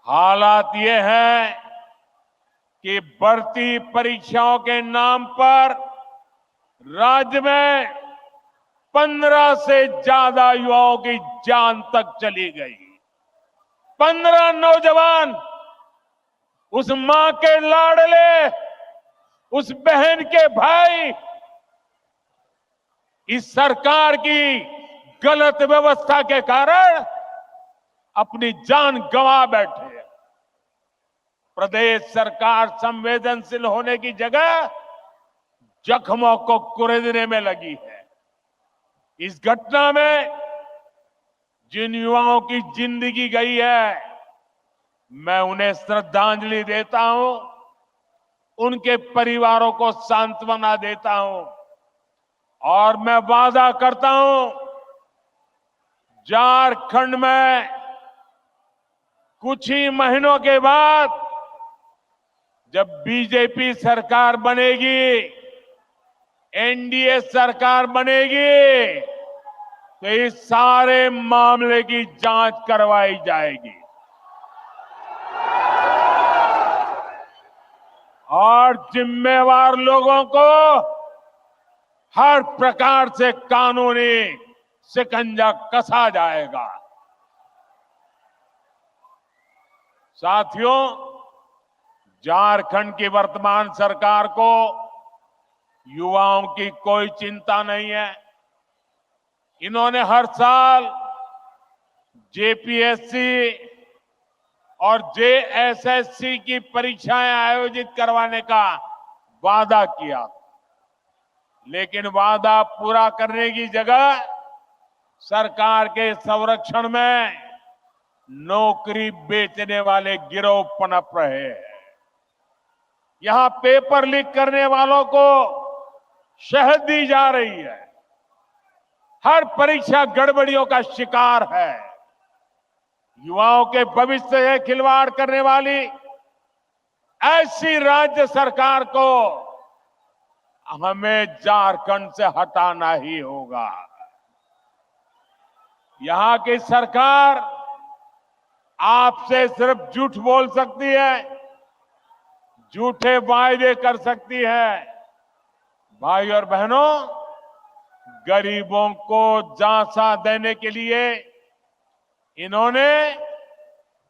हालात ये है कि भर्ती परीक्षाओं के नाम पर राज्य में 15 से ज्यादा युवाओं की जान तक चली गई। 15 नौजवान, उस मां के लाडले, उस बहन के भाई, इस सरकार की गलत व्यवस्था के कारण अपनी जान गंवा बैठे। प्रदेश सरकार संवेदनशील होने की जगह जख्मों को कुरेदने में लगी है। इस घटना में जिन युवाओं की जिंदगी गई है, मैं उन्हें श्रद्धांजलि देता हूं, उनके परिवारों को सांत्वना देता हूं और मैं वादा करता हूं, झारखंड में कुछ ही महीनों के बाद जब बीजेपी सरकार बनेगी, एनडीए सरकार बनेगी, तो इस सारे मामले की जांच करवाई जाएगी और जिम्मेवार लोगों को हर प्रकार से कानूनी शिकंजा कसा जाएगा। साथियों, झारखंड की वर्तमान सरकार को युवाओं की कोई चिंता नहीं है। इन्होंने हर साल जेपीएससी और जेएसएससी की परीक्षाएं आयोजित करवाने का वादा किया, लेकिन वादा पूरा करने की जगह सरकार के संरक्षण में नौकरी बेचने वाले गिरोह पनप रहे हैं। यहां पेपर लीक करने वालों को शहद दी जा रही है। हर परीक्षा गड़बड़ियों का शिकार है। युवाओं के भविष्य से खिलवाड़ करने वाली ऐसी राज्य सरकार को हमें झारखंड से हटाना ही होगा। यहां की सरकार आपसे सिर्फ झूठ बोल सकती है, झूठे वायदे कर सकती है। भाई और बहनों, गरीबों को झांसा देने के लिए इन्होंने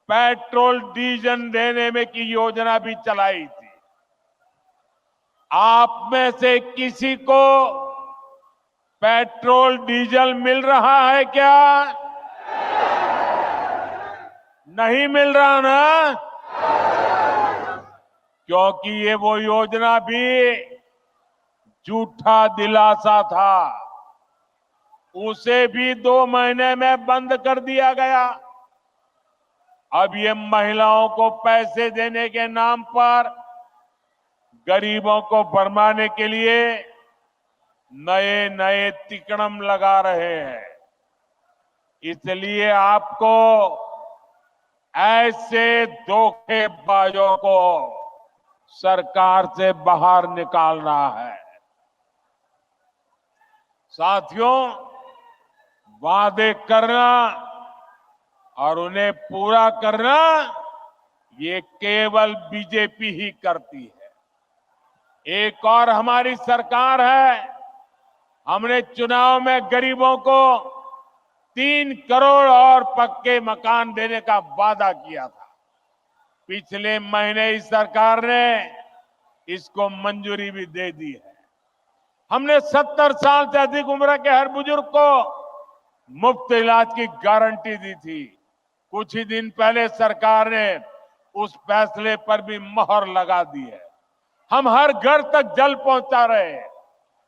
पेट्रोल डीजल देने में की योजना भी चलाई थी। आप में से किसी को पेट्रोल डीजल मिल रहा है क्या? नहीं मिल रहा ना? क्योंकि ये वो योजना भी झूठा दिलासा था, उसे भी 2 महीने में बंद कर दिया गया। अब ये महिलाओं को पैसे देने के नाम पर गरीबों को भरमाने के लिए नए नए तिकड़म लगा रहे हैं। इसलिए आपको ऐसे धोखेबाजों को सरकार से बाहर निकालना है। साथियों, वादे करना और उन्हें पूरा करना ये केवल बीजेपी ही करती है। एक और हमारी सरकार है। हमने चुनाव में गरीबों को 3 करोड़ और पक्के मकान देने का वादा किया था। पिछले महीने इस सरकार ने इसको मंजूरी भी दे दी है। हमने 70 साल से अधिक उम्र के हर बुजुर्ग को मुफ्त इलाज की गारंटी दी थी। कुछ ही दिन पहले सरकार ने उस फैसले पर भी मोहर लगा दी है। हम हर घर तक जल पहुंचा रहे हैं।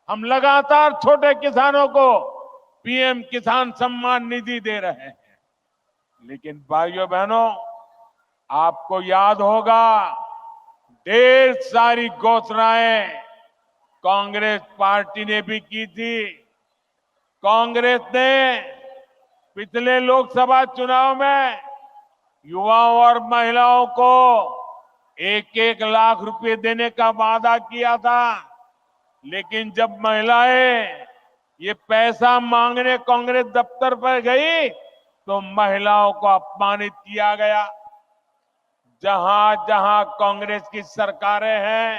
हम लगातार छोटे किसानों को पीएम किसान सम्मान निधि दे रहे हैं। लेकिन भाइयों बहनों, आपको याद होगा, ढेर सारी घोषणाएं कांग्रेस पार्टी ने भी की थी। कांग्रेस ने पिछले लोकसभा चुनाव में युवाओं और महिलाओं को 1-1 लाख रुपए देने का वादा किया था। लेकिन जब महिलाएं ये पैसा मांगने कांग्रेस दफ्तर पर गई तो महिलाओं को अपमानित किया गया। जहां जहां कांग्रेस की सरकारें हैं,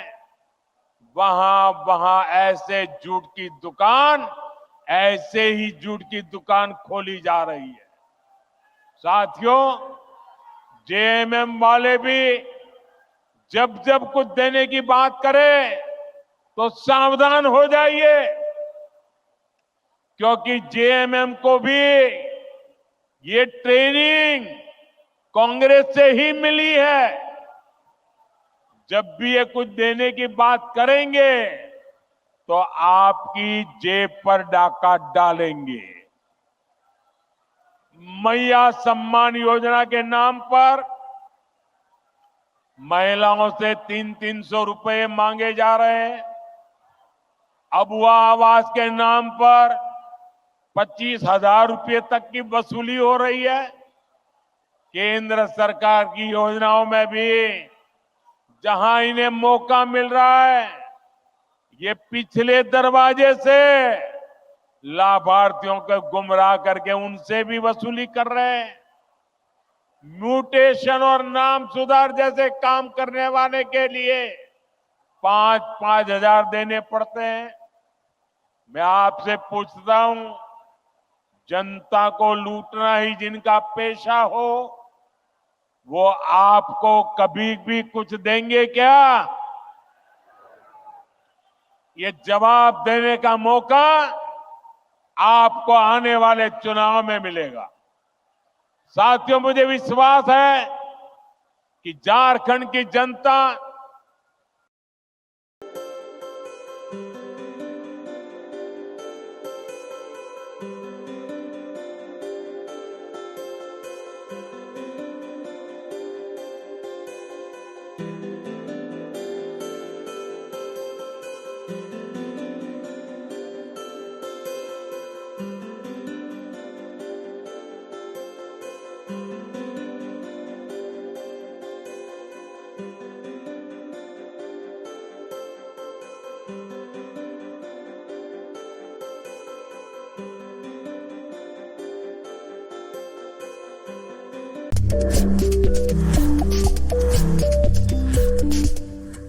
वहां वहां ऐसे ही झूठ की दुकान खोली जा रही है। साथियों, जेएमएम वाले भी जब जब कुछ देने की बात करें तो सावधान हो जाइए, क्योंकि जेएमएम को भी ये ट्रेनिंग कांग्रेस से ही मिली है। जब भी ये कुछ देने की बात करेंगे तो आपकी जेब पर डाका डालेंगे। मैया सम्मान योजना के नाम पर महिलाओं से 300 रुपए मांगे जा रहे हैं। अबुआ आवास के नाम पर 25,000 रुपए तक की वसूली हो रही है। केंद्र सरकार की योजनाओं में भी जहां इन्हें मौका मिल रहा है, ये पिछले दरवाजे से लाभार्थियों को गुमराह करके उनसे भी वसूली कर रहे हैं। म्यूटेशन और नाम सुधार जैसे काम करने वाले के लिए 5-5 हजार देने पड़ते हैं। मैं आपसे पूछता हूं, जनता को लूटना ही जिनका पेशा हो, वो आपको कभी भी कुछ देंगे क्या? ये जवाब देने का मौका आपको आने वाले चुनाव में मिलेगा। साथियों, मुझे विश्वास है कि झारखंड की जनता you